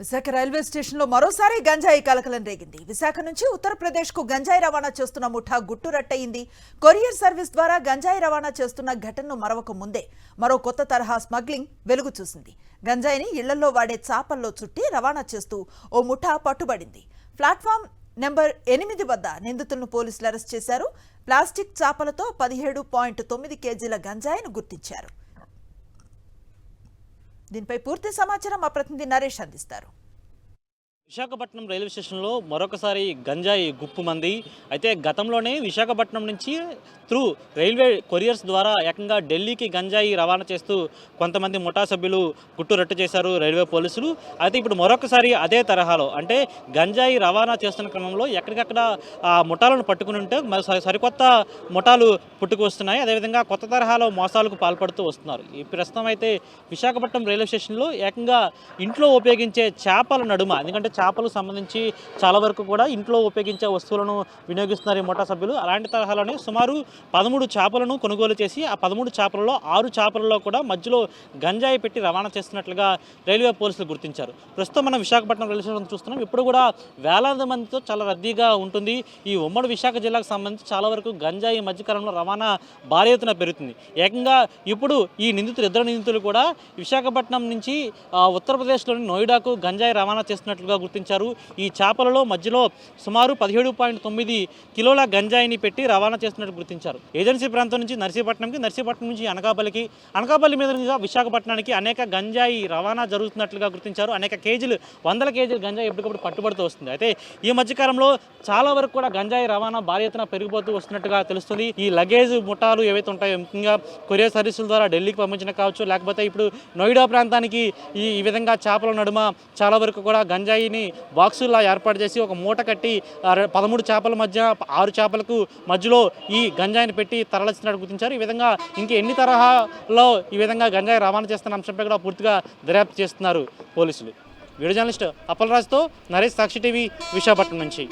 Visakha railway స్టేషన్లో మరోసారి గంజాయి కలకలం రేగింది. విశాఖ నుంచి ఉత్తరప్రదేశ్కు గంజాయి రవాణా చేస్తున్న ముఠా గుట్టురట్టయింది. కొరియర్ సర్వీస్ ద్వారా గంజాయి రవాణా చేస్తున్న ఘటనను మరవక ముందే మరో కొత్త తరహా స్మగ్లింగ్ వెలుగు చూసింది. గంజాయిని ఇళ్లలో వాడే చాపల్లో చుట్టి రవాణా చేస్తూ ఓ ముఠా పట్టుబడింది. ప్లాట్ఫామ్ నెంబర్ 8 వద్ద నిందితులను పోలీసులు అరెస్ట్ చేశారు. ప్లాస్టిక్ చాపలతో 17.9 కేజీల గంజాయిని గుర్తించారు. దీనిపై పూర్తి సమాచారం మా ప్రతినిధి నరేష్ అందిస్తారు. విశాఖపట్నం రైల్వే స్టేషన్లో మరొకసారి గంజాయి గుప్పుమంది. అయితే గతంలోనే విశాఖపట్నం నుంచి త్రూ రైల్వే కొరియర్స్ ద్వారా ఏకంగా ఢిల్లీకి గంజాయి రవాణా చేస్తూ కొంతమంది ముఠా సభ్యులు గుట్టురట్టు చేశారు రైల్వే పోలీసులు. అయితే ఇప్పుడు మరొకసారి అదే తరహాలో అంటే గంజాయి రవాణా చేస్తున్న క్రమంలో ఎక్కడికక్కడ ఆ ముఠాలను పట్టుకుని ఉంటే సరికొత్త ముఠాలు పుట్టుకు వస్తున్నాయి. అదేవిధంగా కొత్త తరహాలో మోసాలకు పాల్పడుతూ వస్తున్నారు. ఈ ప్రస్తుతం అయితే విశాఖపట్నం రైల్వే స్టేషన్లో ఏకంగా ఇంట్లో ఉపయోగించే చేపల నడుమ, ఎందుకంటే చేపలకు సంబంధించి చాలా వరకు కూడా ఇంట్లో ఉపయోగించే వస్తువులను వినియోగిస్తున్నారు ఈ ముఠా సభ్యులు. అలాంటి తరహాలోనే సుమారు 13 చేపలను కొనుగోలు చేసి ఆ 13 చేపలలో 6 చేపలలో కూడా మధ్యలో గంజాయి పెట్టి రవాణా చేస్తున్నట్లుగా రైల్వే పోలీసులు గుర్తించారు. ప్రస్తుతం మనం విశాఖపట్నం రైల్వే స్టేషన్ చూస్తున్నాం. ఇప్పుడు కూడా వేలాది మందితో చాలా రద్దీగా ఉంటుంది. ఈ ఉమ్మడి విశాఖ జిల్లాకు సంబంధించి చాలా వరకు గంజాయి మధ్యకాలంలో రవాణా భారీ ఎత్తున పెరుగుతుంది. ఏకంగా ఇప్పుడు ఈ ఇద్దరు నిందితులు కూడా విశాఖపట్నం నుంచి ఉత్తరప్రదేశ్లోని నోయిడాకు గంజాయి రవాణా చేస్తున్నట్లుగా గుర్తించారు. ఈ చేపలలో మధ్యలో సుమారు 17.9 కిలోల గంజాయిని పెట్టి రవాణా చేస్తున్నట్టు గుర్తించారు. ఏజెన్సీ ప్రాంతం నుంచి నర్సీపట్నం నుంచి అనకాపల్లి మీద విశాఖపట్నానికి అనేక గంజాయి రవాణా జరుగుతున్నట్లుగా గుర్తించారు. అనేక కేజీలు, 100 కేజీలు గంజాయి ఎప్పటికప్పుడు పట్టుబడుతూ వస్తుంది. అయితే ఈ మధ్యకాలంలో చాలా వరకు కూడా గంజాయి రవాణా భారీ ఎత్తున పెరిగిపోతూ వస్తున్నట్టుగా తెలుస్తుంది. ఈ లగేజ్ ముఠాలు ఏవైతే ఉంటాయో, ముఖ్యంగా కొరియర్ సర్వీసుల ద్వారా ఢిల్లీకి పంపించిన కావచ్చు, లేకపోతే ఇప్పుడు నోయిడా ప్రాంతానికి ఈ విధంగా చేపల నడుమ చాలా వరకు కూడా గంజాయిని బాక్సుల్లా ఏర్పాటు చేసి ఒక మూట కట్టి 13 చేపల మధ్య 6 చేపలకు మధ్యలో ఈ గంజాయిని పెట్టి తరలిస్తున్నట్టు గుర్తించారు. ఈ విధంగా ఇంకెన్ని తరహాలో ఈ విధంగా గంజాయి రవాణా చేస్తున్న అంశంపై కూడా పూర్తిగా దర్యాప్తు చేస్తున్నారు పోలీసులు. వీడియో జర్నలిస్ట్ అప్పలరాజుతో నరేష్, సాక్షి టీవీ, విశాఖపట్నం నుంచి.